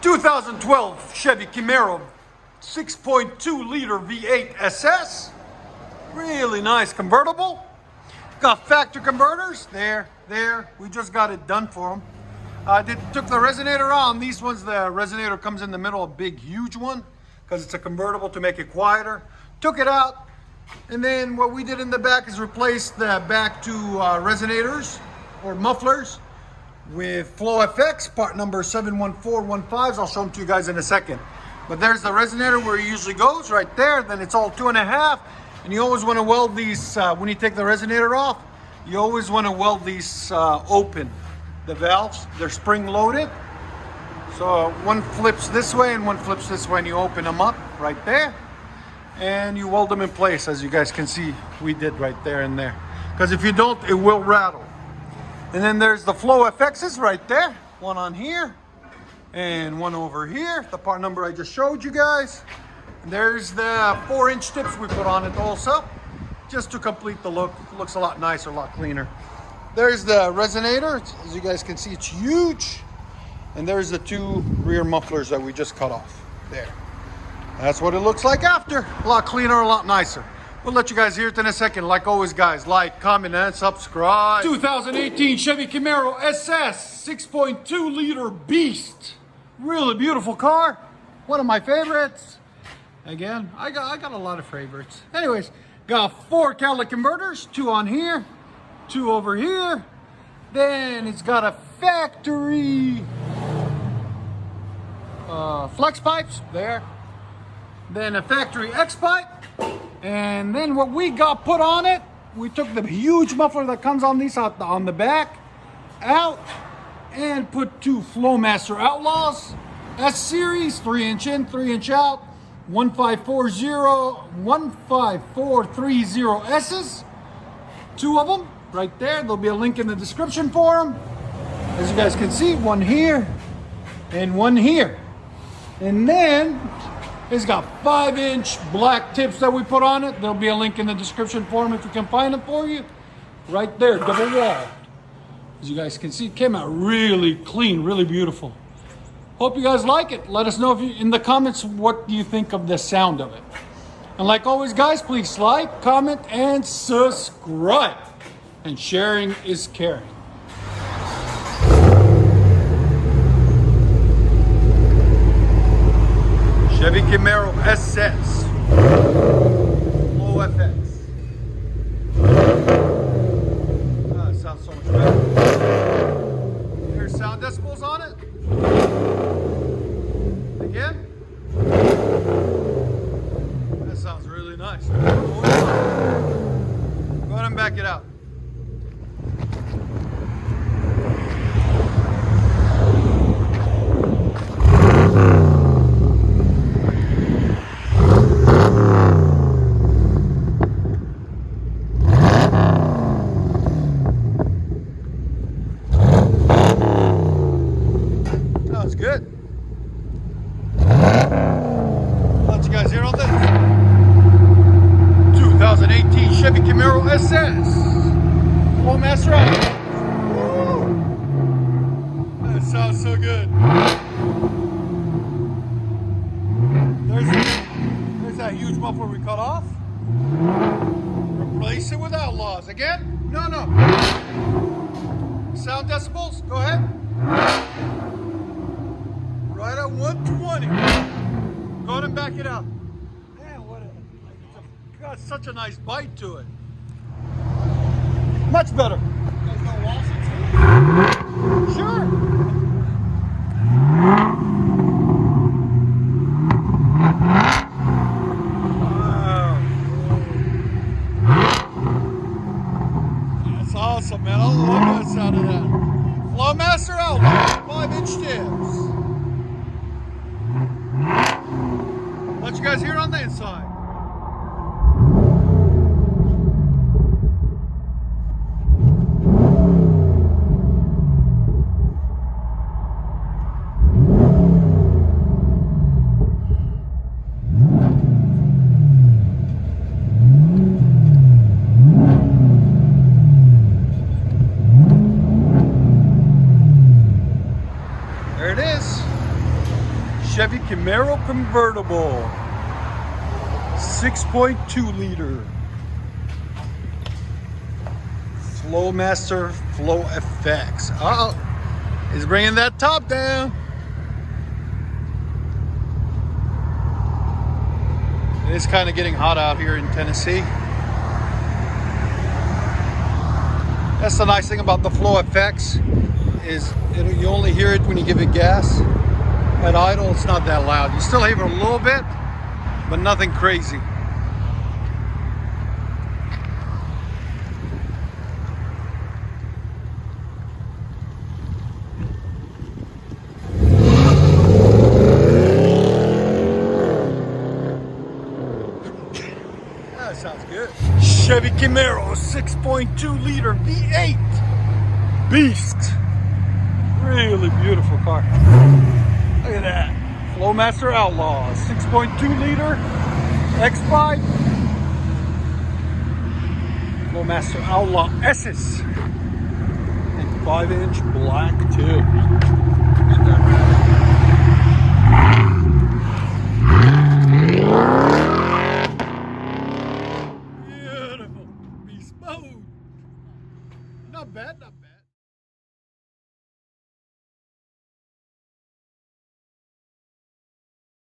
2012 Chevy Camaro 6.2 liter V8 SS. Really nice convertible. Got factory converters there. We just got it done for them. Took the resonator on. These ones, the resonator comes in the middle, a big, huge one, because it's a convertible to make it quieter. Took it out, and then what we did in the back is replace the back two resonators or mufflers with FLOWFX, part number 71415s. I'll show them to you guys in a second. But there's the resonator where it usually goes, right there. Then it's all 2.5. And you always want to weld these, when you take the resonator off, you always want to weld these open. The valves, they're spring loaded. So one flips this way and one flips this way, and you open them up right there. And you weld them in place, as you guys can see we did right there and there. Because if you don't, it will rattle. And then there's the FLOWFXs right there. One on here and one over here. The part number I just showed you guys. And there's the 4-inch tips we put on it also, just to complete the look. It looks a lot nicer, a lot cleaner. There's the resonator. As you guys can see, it's huge. And there's the two rear mufflers that we just cut off there. That's what it looks like after. A lot cleaner, a lot nicer. We'll let you guys hear it in a second. Like always, guys, like, comment, and subscribe. 2018 Chevy Camaro SS 6.2 liter beast. Really beautiful car. One of my favorites. Again, I got a lot of favorites. Anyways, got 4 catalytic converters, 2 on here, 2 over here. Then it's got a factory flex pipes there. Then a factory X pipe. And then what we got put on it, we took the huge muffler that comes on these out on the back out and put 2 FLOWMASTER Outlaws S series, 3-inch in, 3-inch out, 15430 S's. 2 of them right there. There'll be a link in the description for them. As you guys can see, one here and one here. And then it's got 5-inch black tips that we put on it. There'll be a link in the description for them if we can find them for you. Right there, double walled. As you guys can see, it came out really clean, really beautiful. Hope you guys like it. Let us know if you, in the comments, what do you think of the sound of it. And like always, guys, please like, comment, and subscribe. And sharing is caring. Chevy Camaro SS FLOWFX. It sounds so much better. There's sound decibels on it. Again. That sounds really nice. Go ahead and back it out. Sounds good. Let you guys hear all this. 2018 Chevy Camaro SS FLOWMASTER Outlaw. That sounds so good. There's that huge muffler we cut off. Replace it with Outlaws. Again? No. Sound decibels? Go ahead. Right at 120. Go ahead and back it out. Man, it's got such a nice bite to it. Much better. You guys know Walsall too? Sure. Wow. That's awesome, man. I love that sound of that. FLOWMASTER Outlaw, 5-inch tips. Let you guys hear it on the inside. There it is. Chevy Camaro convertible. 6.2 liter. FLOWMASTER Flow FX. Uh-oh. He's bringing that top down. It's kind of getting hot out here in Tennessee. That's the nice thing about the Flow FX is you only hear it when you give it gas. At idle, it's not that loud. You still hear it a little bit, but nothing crazy. That sounds good. Chevy Camaro 6.2 liter V8 beast. Really beautiful car. Look at that. FLOWMASTer Outlaw 6.2 liter X5. FLOWMASTer Outlaw S's. And 5-inch black too. Isn't that rad? Beautiful. Be smooth. Not bad, not bad.